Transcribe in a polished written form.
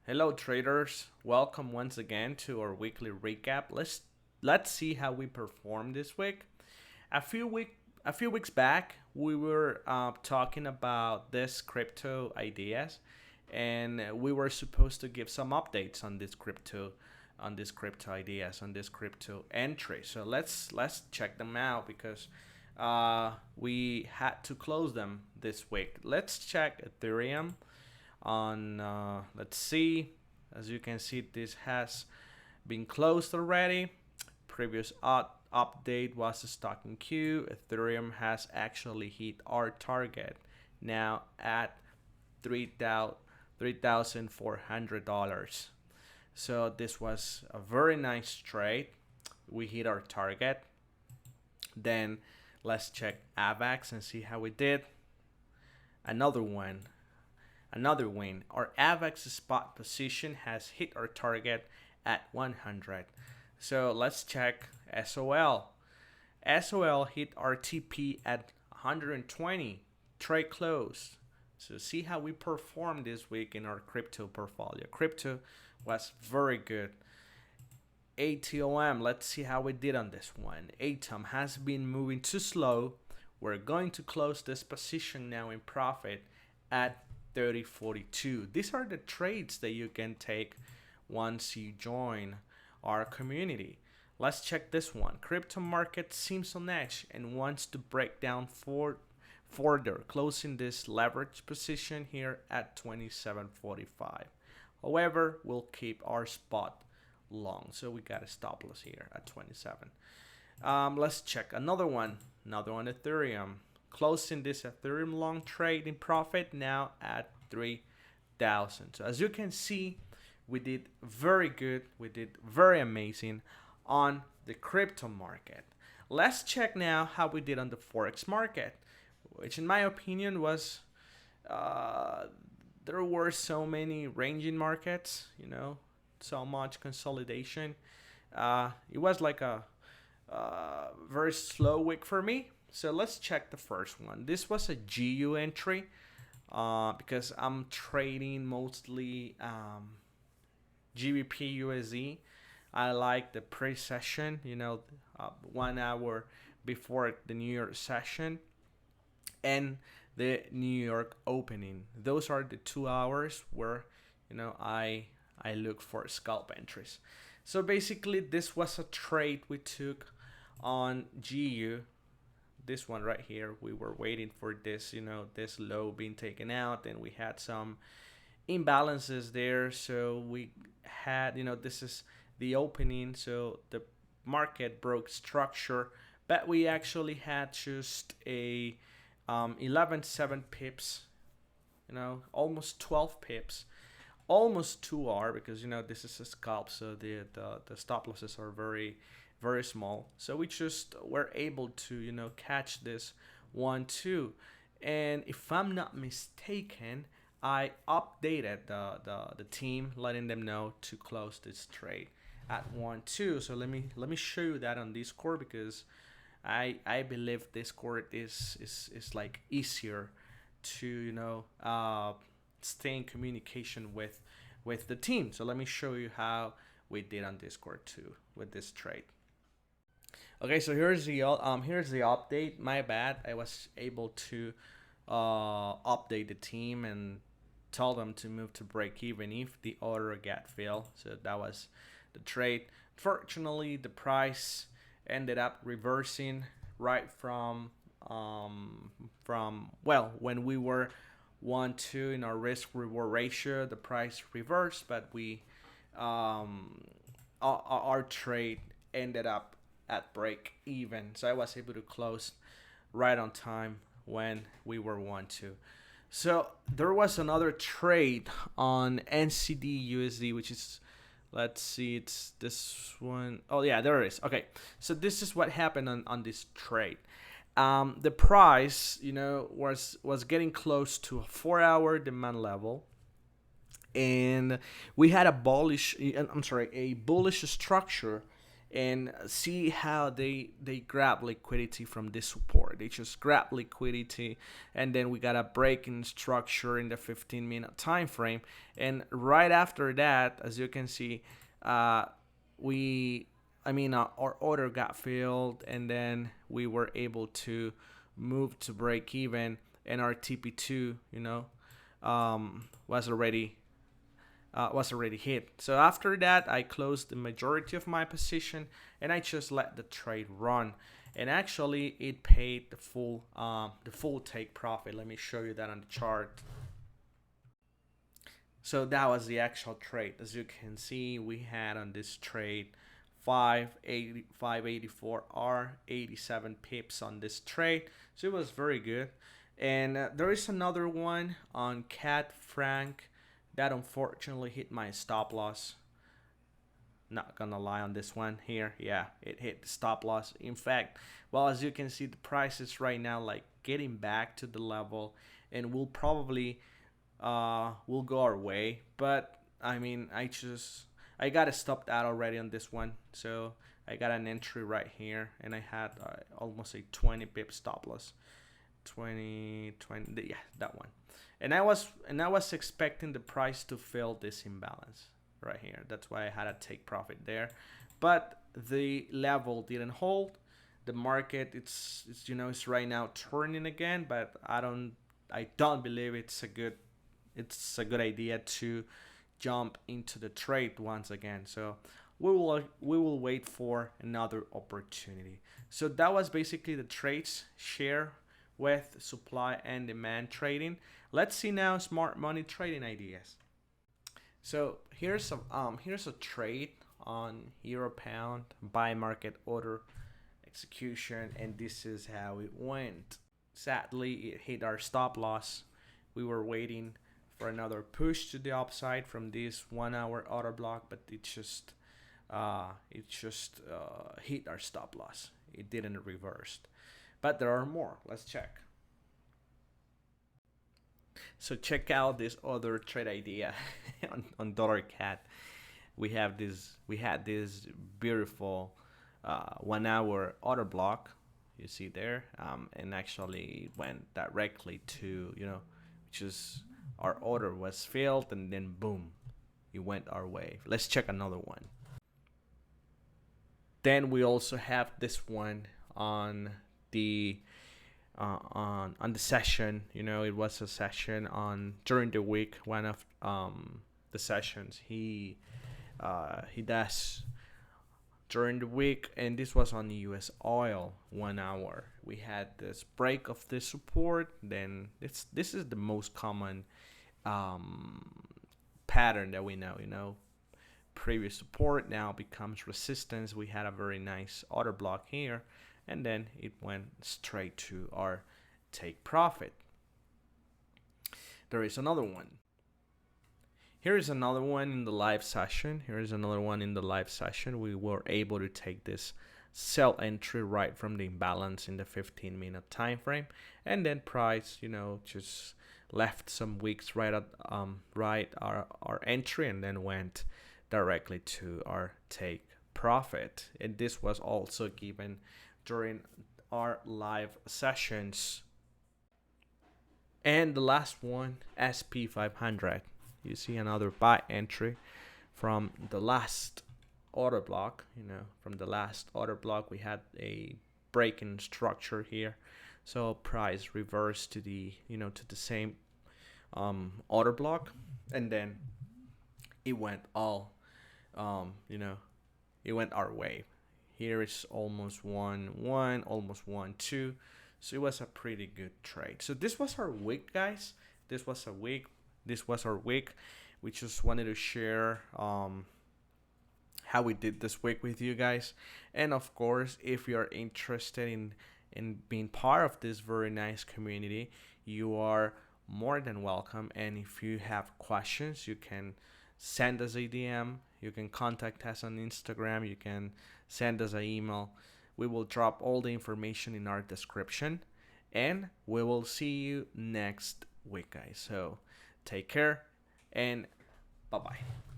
Hello traders, welcome once again to our weekly recap. Let's see how we performed this week. A few week a few weeks back, we were talking about this crypto ideas, and we were supposed to give some updates on this crypto ideas, on this crypto entry. So let's check them out because we had to close them this week. Let's check Ethereum on let's see. As you can see, this has been closed already. Previous update was a stock in queue. Ethereum has actually hit our target now at $3,400. So this was a very nice trade. We hit our target. Then let's check AVAX and see how we did. Another one, another win. Our AVAX spot position has hit our target at 100. So let's check SOL. SOL hit our TP at 120. Trade closed. So see how we performed this week in our crypto portfolio. Crypto was very good. ATOM, let's see how we did on this one. ATOM has been moving too slow. We're going to close this position now in profit at 30.42. These are the trades that you can take once you join our community. Let's check this one. Crypto market seems on edge and wants to break down further, closing this leverage position here at 27.45. However, we'll keep our spot long, so we got a stop loss here at 27. Let's check another one Ethereum, closing this Ethereum long trade in profit now at 3,000. So as you can see, we did very good, we did very amazing on the crypto market. Let's check now how we did on the Forex market, which in my opinion was there were so many ranging markets, so much consolidation. It was like a very slow week for me. So let's check the first one. This was a GU entry because I'm trading mostly GBP USD. I like the pre-session, 1 hour before the New York session and the New York opening. Those are the 2 hours where I look for scalp entries. So basically this was a trade we took on GU. This one right here, we were waiting for this, this low being taken out, and we had some imbalances there. So we had, this is the opening, so the market broke structure, but we actually had just a 11.7 pips, almost 12 pips, almost 2R, because this is a scalp, so the stop losses are very, very small. So we just were able to catch this 1-2, and if I'm not mistaken, I updated the team, letting them know to close this trade at 1-2. So let me show you that on Discord, because I believe Discord is like easier to stay in communication with the team. So let me show you how we did on Discord too with this trade. Okay, so here's the update. My bad, I was able to update the team and tell them to move to break even if the order got filled. So that was the trade. Fortunately, the price ended up reversing right from when we were 1-2 in our risk reward ratio. The price reversed, but we our trade ended up at break even. So I was able to close right on time when we were 1-2. So there was another trade on NCD USD, which is, let's see, it's this one. Oh yeah, there it is. Okay, so this is what happened on this trade. The price, was getting close to a 4-hour demand level, and we had a bullish structure, and see how they grab liquidity from this support. They just grab liquidity, and then we got a break in structure in the 15-minute time frame. And right after that, as you can see, we our order got filled, and then we were able to move to break even, and our TP2 was already hit. So after that, I closed the majority of my position, and I just let the trade run. And actually, it paid the full take profit. Let me show you that on the chart. So that was the actual trade. As you can see, we had on this trade 584R, 87 pips on this trade. So it was very good. And there is another one on Cat Frank that unfortunately hit my stop loss. Not gonna lie on this one here. Yeah, it hit the stop loss. In fact, well, as you can see, the price is right now like getting back to the level, and we'll probably will go our way. But I gotta stop that already on this one. So I got an entry right here, and I had almost a 20 pip stop loss. 20, yeah, that one. And I was expecting the price to fill this imbalance right here. That's why I had to take profit there. But the level didn't hold. The market it's right now turning again, but I don't believe it's a good idea to jump into the trade once again. So we will wait for another opportunity. So that was basically the trades share with supply and demand trading. Let's see now smart money trading ideas. So here's a trade on euro pound buy market order execution, and this is how it went. Sadly, it hit our stop loss. We were waiting for another push to the upside from this 1 hour order block, but it just hit our stop loss. It didn't reverse. But there are more. Let's check. So check out this other trade idea on dollar cat. We had this beautiful 1 hour order block. You see there, and actually went directly to just our order was filled, and then boom, it went our way. Let's check another one. Then we also have this one on the session. It was a session on during the week. One of the sessions he does during the week, and this was on the US oil 1 hour. We had this break of the support. Then this is the most common pattern that we know. Previous support now becomes resistance. We had a very nice order block here, and then it went straight to our take profit. There is another one. Here is another one in the live session. We were able to take this sell entry right from the imbalance in the 15-minute time frame, and then price just left some wicks right at our entry, and then went directly to our take profit. And this was also given during our live sessions. And the last one, SP500. You see another buy entry from the last order block. From the last order block, we had a break in structure here. So price reversed to the to the same order block, and then it went it went our way. Here is almost 1-1, almost 1-2. So it was a pretty good trade. So this was our week, guys. This was our week. We just wanted to share how we did this week with you guys. And of course, if you're interested in being part of this very nice community, you are more than welcome. And if you have questions, you can send us a DM. You can contact us on Instagram. You can send us an email. We will drop all the information in our description. And we will see you next week, guys. So take care and bye-bye.